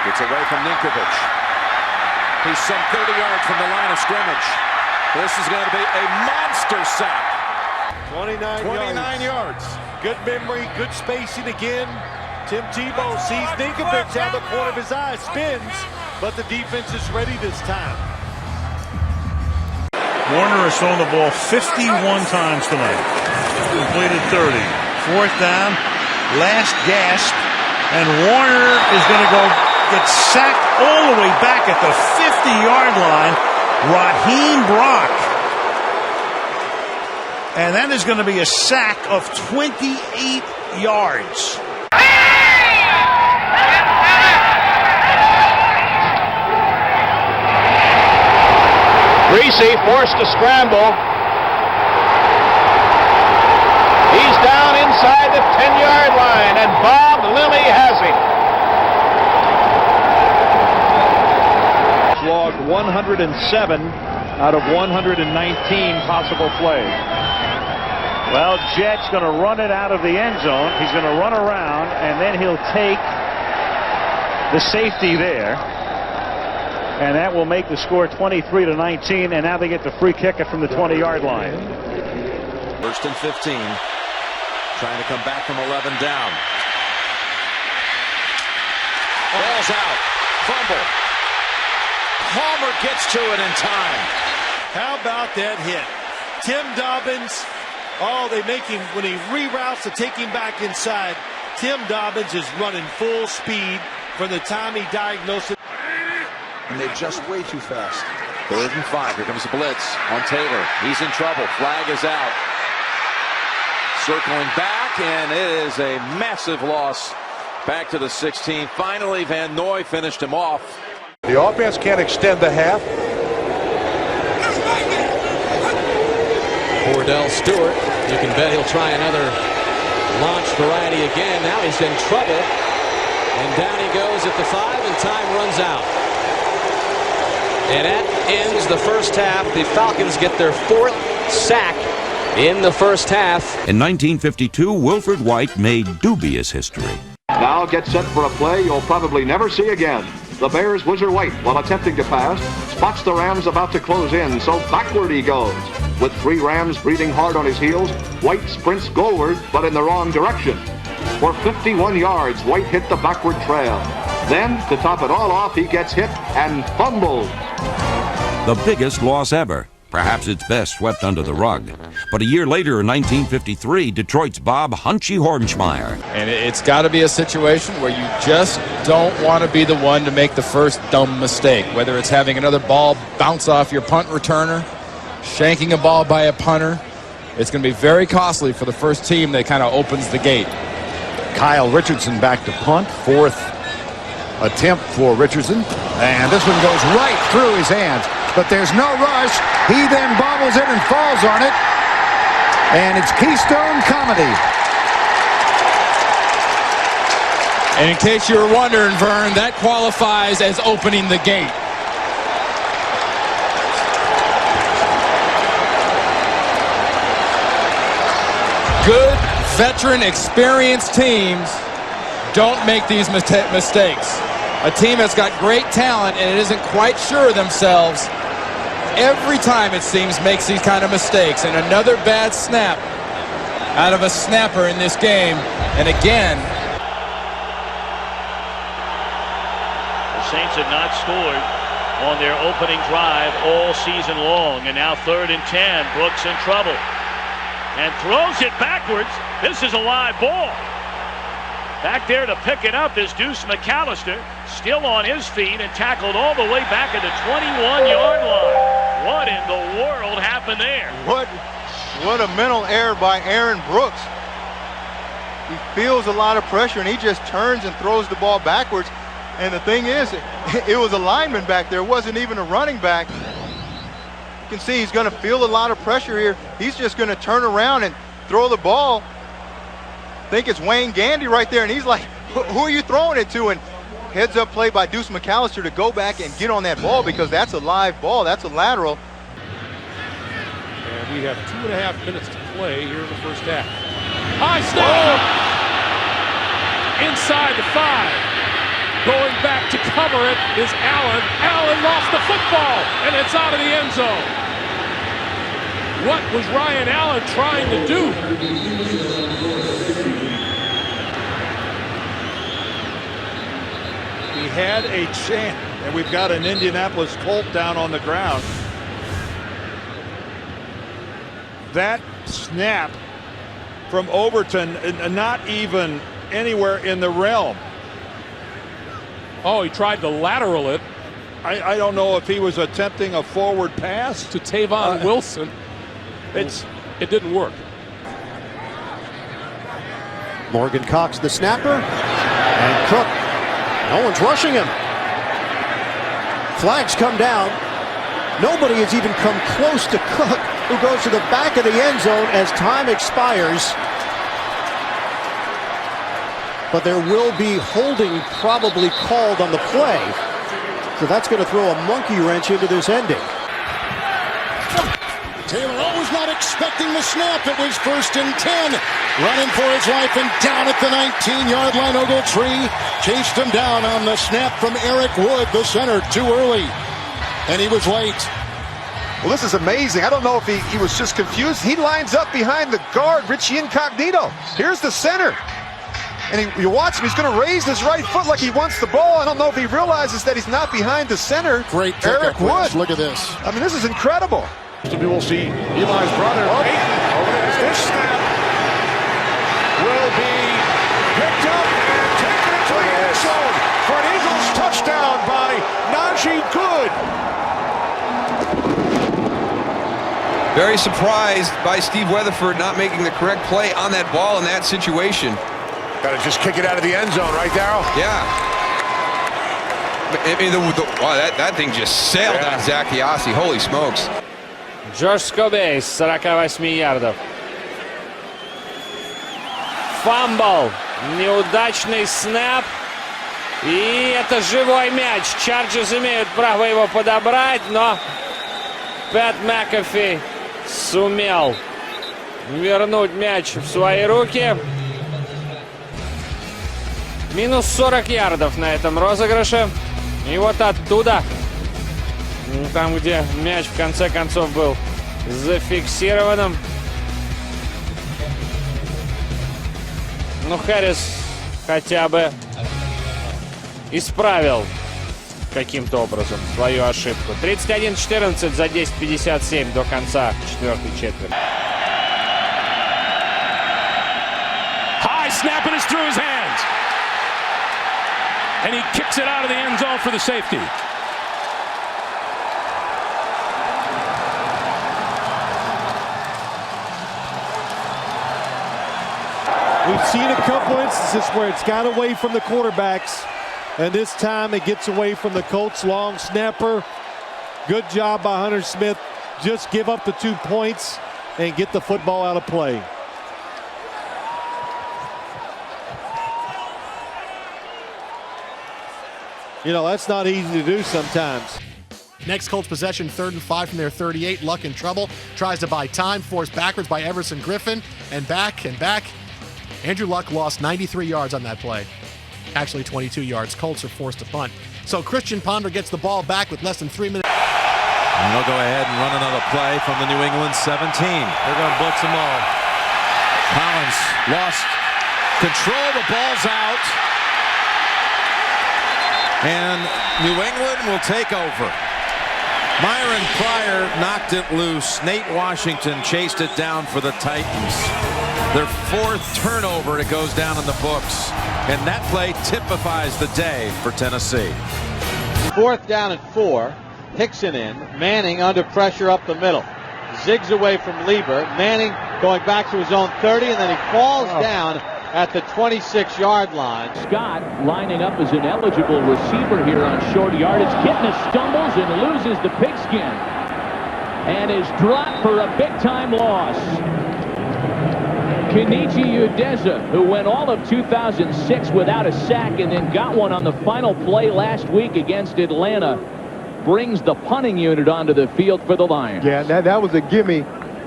Gets away from Ninkovic. He's some 30 yards from the line of scrimmage. This is going to be a monster sack. 29 yards. Good memory, good spacing again. Tim Tebow sees Ninkovic out the corner of his eye, spins, but the defense is ready this time. Warner has thrown the ball 51 times tonight. Completed 30. Fourth down, last gasp, and Warner is going to get sacked all the way back at the 50-yard line. Raheem Brock. And that is going to be a sack of 28 yards. Greasy forced to scramble. He's down inside the 10-yard line, and Bob Lilly has him. Logged 107 out of 119 possible plays. Well, Jet's going to run it out of the end zone. He's going to run around, and then he'll take the safety there. And that will make the score 23-19, and now they get the free kick it from the 20-yard line. First and 15. Trying to come back from 11 down. Ball's out. Fumble. Palmer gets to it in time. How about that hit? Tim Dobbins, they make him, when he reroutes to take him back inside, Tim Dobbins is running full speed from the time he diagnosed it. And they're just way too fast. 3rd and 5. Here comes the blitz on Taylor. He's in trouble. Flag is out. Circling back, and it is a massive loss. Back to the 16. Finally, Van Noy finished him off. The offense can't extend the half. Cordell Stewart, you can bet he'll try another launch variety again. Now he's in trouble. And down he goes at the 5, and time runs out. And that ends the first half. The Falcons get their 4th sack in the first half. In 1952, Wilfred White made dubious history. Now get set for a play you'll probably never see again. The Bears' Whizzer White, while attempting to pass, spots the Rams about to close in, so backward he goes. With 3 Rams breathing hard on his heels, White sprints goalward, but in the wrong direction. For 51 yards, White hit the backward trail. Then, to top it all off, he gets hit and fumbles. The biggest loss ever. Perhaps it's best swept under the rug. But a year later, in 1953, Detroit's Bob Hunchy Hornschmeyer. And it's got to be a situation where you just don't want to be the one to make the first dumb mistake, whether it's having another ball bounce off your punt returner, shanking a ball by a punter. It's going to be very costly for the first team that kind of opens the gate. Kyle Richardson back to punt. 4th attempt for Richardson. And this one goes right through his hands. But there's no rush. He then bobbles it and falls on it. And it's Keystone Comedy. And in case you were wondering, Vern, that qualifies as opening the gate. Good, veteran, experienced teams don't make these mistakes. A team that's got great talent and it isn't quite sure of themselves, every time it seems makes these kind of mistakes. And another bad snap out of a snapper in this game. And again, The Saints have not scored on their opening drive all season long. And now 3rd and 10. Brooks in trouble. And throws it backwards. This is a live ball. Back there to pick it up is Deuce McAllister, still on his feet and tackled all the way back at the 21-yard line. What in the world happened there? What a mental error by Aaron Brooks. He feels a lot of pressure and he just turns and throws the ball backwards. And the thing is, it was a lineman back there. It wasn't even a running back. You can see he's going to feel a lot of pressure here. He's just going to turn around and throw the ball. I think it's Wayne Gandy right there, and he's like, who are you throwing it to? And heads up play by Deuce McAllister to go back and get on that ball because that's a live ball. That's a lateral. And we have 2.5 minutes to play here in the first half. High snap! Inside the 5. Going back to cover it is Allen. Allen lost the football, and it's out of the end zone. What was Ryan Allen trying to do? He had a chance, and we've got an Indianapolis Colt down on the ground. That snap from Overton, not even anywhere in the realm. Oh, he tried to lateral it. I don't know if he was attempting a forward pass to Tavon Wilson. It didn't work. Morgan Cox, the snapper, and Cook. No one's rushing him. Flags come down. Nobody has even come close to Cook, who goes to the back of the end zone as time expires. But there will be holding probably called on the play. So that's going to throw a monkey wrench into this ending. Taylor always not expecting the snap. It was 1st and 10. Running for his life and down at the 19-yard line. Ogletree chased him down on the snap from Eric Wood, the center, too early. And he was late. Well, this is amazing. I don't know if he was just confused. He lines up behind the guard, Richie Incognito. Here's the center. And you watch him, he's going to raise his right foot like he wants the ball. I don't know if he realizes that he's not behind the center. Great Eric Wood. Look at this. I mean, this is incredible. We will see Eli's brother. This snap will be picked up and taken into the end zone for an Eagles touchdown by Najee Good. Very surprised by Steve Weatherford not making the correct play on that ball in that situation. Got to just kick it out of the end zone, right, Darryl? Yeah. I mean, wow, that thing just sailed on Zach Yassi. Holy smokes. Джош Скобей с 48 ярдов. Фамбл. Неудачный снэп. И это живой мяч. Чарджерс имеют право его подобрать, но Пэт Макафи сумел вернуть мяч в свои руки. Минус 40 ярдов на этом розыгрыше. И вот оттуда, там, где мяч в конце концов был зафиксированным. Ну, Харрис хотя бы исправил каким-то образом свою ошибку. 31-14 за 10:57 до конца четвертой четверти. High snap and it's through his hands. And he kicks it out of the end zone for the safety. We've seen a couple instances where it's got away from the quarterbacks, and this time it gets away from the Colts. Long snapper. Good job by Hunter Smith. Just give up the 2 points and get the football out of play. You know, that's not easy to do sometimes. Next Colts possession, 3rd and 5 from their 38. Luck in trouble. Tries to buy time, forced backwards by Everson Griffin. And back and back. Andrew Luck lost 93 yards on that play. Actually 22 yards. Colts are forced to punt. So Christian Ponder gets the ball back with less than 3 minutes. And they'll go ahead and run another play from the New England 17. They're going to blitz them all. Collins lost control. The ball's out. And New England will take over. Myron Pryor knocked it loose. Nate Washington chased it down for the Titans. Their 4th turnover, it goes down in the books. And that play typifies the day for Tennessee. 4th down and 4. Hickson in. Manning under pressure up the middle. Zigs away from Lieber. Manning going back to his own 30, and then he falls down at the 26-yard line. Scott lining up as an eligible receiver here on short yardage. Kitna stumbles and loses the pigskin and is dropped for a big-time loss. Kenichi Udeza, who went all of 2006 without a sack and then got one on the final play last week against Atlanta, brings the punting unit onto the field for the Lions. Yeah, that was a gimme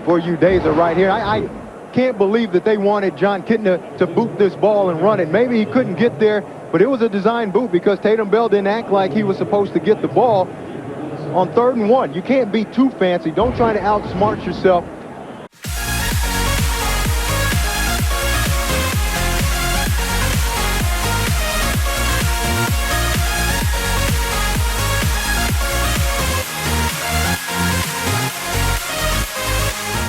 for Udeza right here. I can't believe that they wanted John Kitna to boot this ball and run it. Maybe he couldn't get there, But it was a design boot because Tatum Bell didn't act like he was supposed to get the ball on 3rd and 1. You can't be too fancy. Don't try to outsmart yourself